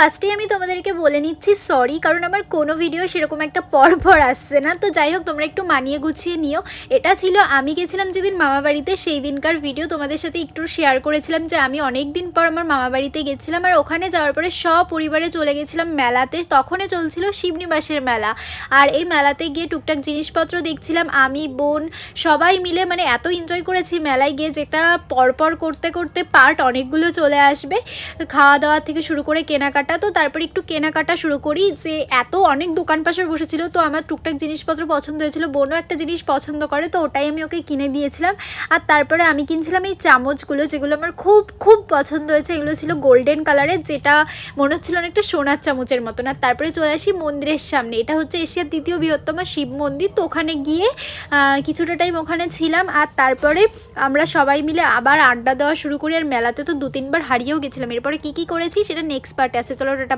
ফার্স্টেই আমি তোমাদেরকে বলে নিচ্ছি সরি, কারণ আমার কোনো ভিডিও সেরকম একটা পরপর আসছে না। তো যাই হোক, তোমরা একটু মানিয়ে গুছিয়ে নিও। এটা ছিল আমি গেছিলাম যেদিন মামাবাড়িতে, সেই দিনকার ভিডিও তোমাদের সাথে একটু শেয়ার করেছিলাম যে আমি অনেক দিন পর আমার মামাবাড়িতে গেছিলাম। আর ওখানে যাওয়ার পরে সপরিবারে চলে গেছিলাম মেলাতে। তখনই চলছিল শিবনিবাসের মেলা। আর এই মেলাতে গিয়ে টুকটাক জিনিসপত্র দেখছিলাম, আমি বোন সবাই মিলে, মানে এত এনজয় করেছি মেলায় গিয়ে, যেটা পরপর করতে করতে পার্ট অনেকগুলো চলে আসবে। খাওয়া দাওয়া থেকে শুরু করে কেনাকাটা। তো তারপরে একটু কেনাকাটা শুরু করি, যে এত অনেক দোকান পাশে বসেছিল, তো আমার টুকটাক জিনিসপত্র পছন্দ হয়েছিল। বোনও একটা জিনিস পছন্দ করে, তো ওটাই আমি ওকে কিনে দিয়েছিলাম। আর তারপরে আমি কিনছিলাম এই চামচগুলো, যেগুলো আমার খুব খুব পছন্দ হয়েছে। এগুলো ছিল গোল্ডেন কালারের, যেটা মনে হচ্ছিল অনেকটা সোনার চামচের মতন। আর তারপরে চলে আসি মন্দিরের সামনে। এটা হচ্ছে এশিয়ার দ্বিতীয় বৃহত্তম শিব মন্দির। তো ওখানে গিয়ে কিছুটা টাইম ওখানে ছিলাম। আর তারপরে আমরা সবাই মিলে আবার আড্ডা দেওয়া শুরু করি। আর মেলাতে তো 2-3 বার হারিয়েও গেছিলাম। এরপরে কী কী করেছি সেটা নেক্সট পার্টে আছে। চলো টাটা।